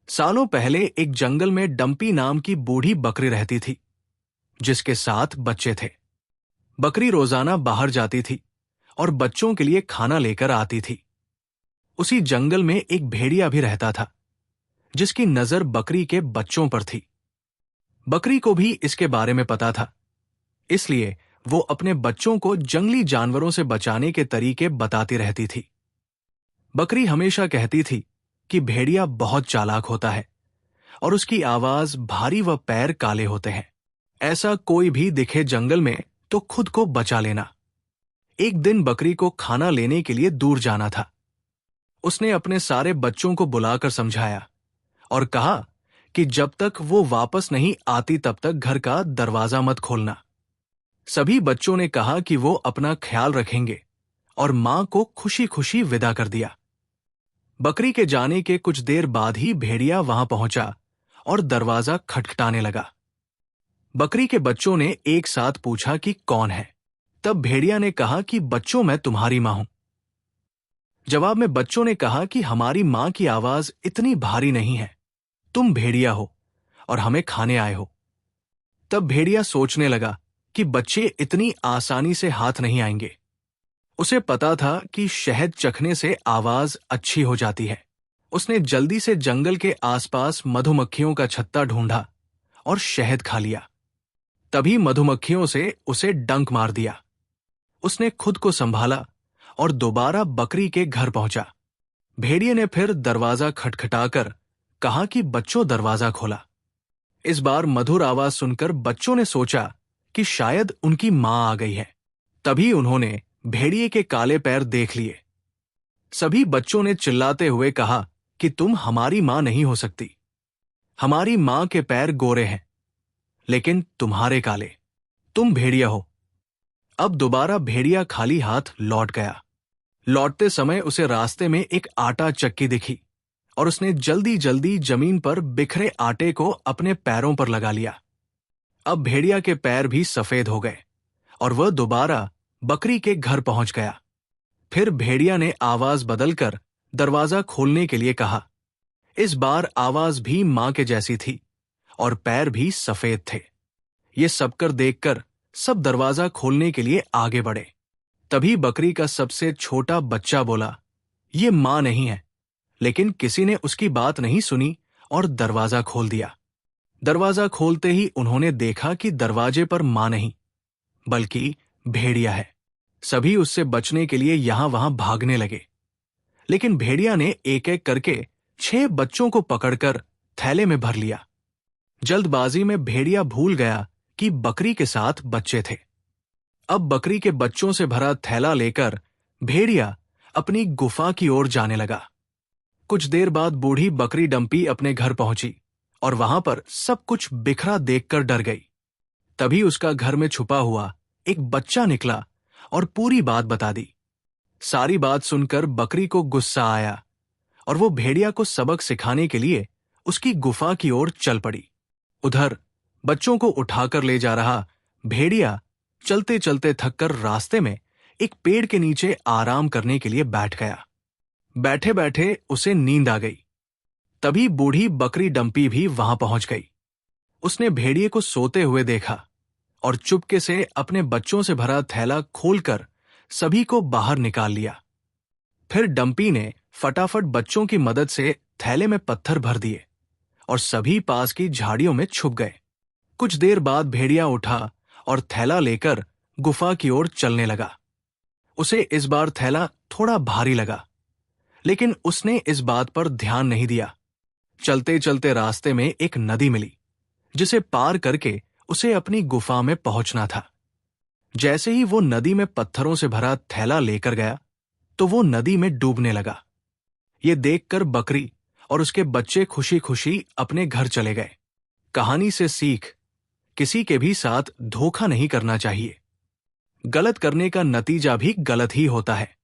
सालों पहले एक जंगल में डंपी नाम की बूढ़ी बकरी रहती थी, जिसके 7 बच्चे थे। बकरी रोजाना बाहर जाती थी और बच्चों के लिए खाना लेकर आती थी। उसी जंगल में एक भेड़िया भी रहता था, जिसकी नजर बकरी के बच्चों पर थी। बकरी को भी इसके बारे में पता था, इसलिए वो अपने बच्चों को जंगली जानवरों से बचाने के तरीके बताती रहती थी। बकरी हमेशा कहती थी कि भेड़िया बहुत चालाक होता है और उसकी आवाज भारी व पैर काले होते हैं। ऐसा कोई भी दिखे जंगल में तो खुद को बचा लेना। एक दिन बकरी को खाना लेने के लिए दूर जाना था। उसने अपने सारे बच्चों को बुलाकर समझाया और कहा कि जब तक वो वापस नहीं आती तब तक घर का दरवाजा मत खोलना। सभी बच्चों ने कहा कि वो अपना ख्याल रखेंगे और मां को खुशी खुशी विदा कर दिया। बकरी के जाने के कुछ देर बाद ही भेड़िया वहां पहुंचा और दरवाजा खटखटाने लगा। बकरी के बच्चों ने एक साथ पूछा कि कौन है। तब भेड़िया ने कहा कि बच्चों, मैं तुम्हारी मां हूं। जवाब में बच्चों ने कहा कि हमारी मां की आवाज इतनी भारी नहीं है, तुम भेड़िया हो और हमें खाने आए हो। तब भेड़िया सोचने लगा कि बच्चे इतनी आसानी से हाथ नहीं आएंगे। उसे पता था कि शहद चखने से आवाज अच्छी हो जाती है। उसने जल्दी से जंगल के आसपास मधुमक्खियों का छत्ता ढूंढा और शहद खा लिया। तभी मधुमक्खियों से उसे डंक मार दिया। उसने खुद को संभाला और दोबारा बकरी के घर पहुंचा। भेड़िए ने फिर दरवाजा खटखटाकर कहा कि बच्चों, दरवाजा खोला। इस बार मधुर आवाज सुनकर बच्चों ने सोचा कि शायद उनकी मां आ गई है। तभी उन्होंने भेड़िए के काले पैर देख लिए। सभी बच्चों ने चिल्लाते हुए कहा कि तुम हमारी मां नहीं हो सकती। हमारी मां के पैर गोरे हैं, लेकिन तुम्हारे काले। तुम भेड़िया हो। अब दोबारा भेड़िया खाली हाथ लौट गया। लौटते समय उसे रास्ते में एक आटा चक्की दिखी और उसने जल्दी जल्दी जमीन पर बिखरे आटे को अपने पैरों पर लगा लिया। अब भेड़िया के पैर भी सफेद हो गए और वह दोबारा बकरी के घर पहुंच गया। फिर भेड़िया ने आवाज बदलकर दरवाजा खोलने के लिए कहा। इस बार आवाज भी मां के जैसी थी और पैर भी सफेद थे। ये सब कर देखकर सब दरवाजा खोलने के लिए आगे बढ़े। तभी बकरी का सबसे छोटा बच्चा बोला, ये मां नहीं है। लेकिन किसी ने उसकी बात नहीं सुनी और दरवाजा खोल दिया। दरवाजा खोलते ही उन्होंने देखा कि दरवाजे पर मां नहीं, बल्कि भेड़िया है। सभी उससे बचने के लिए यहां वहां भागने लगे, लेकिन भेड़िया ने एक एक करके 6 बच्चों को पकड़कर थैले में भर लिया। जल्दबाजी में भेड़िया भूल गया कि बकरी के साथ बच्चे थे। अब बकरी के बच्चों से भरा थैला लेकर भेड़िया अपनी गुफा की ओर जाने लगा। कुछ देर बाद बूढ़ी बकरी डंपी अपने घर पहुंची और वहां पर सब कुछ बिखरा देखकर डर गई। तभी उसका घर में छुपा हुआ एक बच्चा निकला और पूरी बात बता दी। सारी बात सुनकर बकरी को गुस्सा आया और वो भेड़िया को सबक सिखाने के लिए उसकी गुफा की ओर चल पड़ी। उधर बच्चों को उठाकर ले जा रहा भेड़िया चलते चलते थककर रास्ते में एक पेड़ के नीचे आराम करने के लिए बैठ गया। बैठे बैठे उसे नींद आ गई। तभी बूढ़ी बकरी डंपी भी वहां पहुंच गई। उसने भेड़िए को सोते हुए देखा और चुपके से अपने बच्चों से भरा थैला खोलकर सभी को बाहर निकाल लिया। फिर डंपी ने फटाफट बच्चों की मदद से थैले में पत्थर भर दिए और सभी पास की झाड़ियों में छुप गए। कुछ देर बाद भेड़िया उठा और थैला लेकर गुफा की ओर चलने लगा। उसे इस बार थैला थोड़ा भारी लगा, लेकिन उसने इस बात पर ध्यान नहीं दिया। चलते चलते रास्ते में एक नदी मिली, जिसे पार करके उसे अपनी गुफा में पहुंचना था। जैसे ही वो नदी में पत्थरों से भरा थैला लेकर गया, तो वो नदी में डूबने लगा। ये देखकर बकरी और उसके बच्चे खुशी खुशी अपने घर चले गए। कहानी से सीख, किसी के भी साथ धोखा नहीं करना चाहिए। गलत करने का नतीजा भी गलत ही होता है।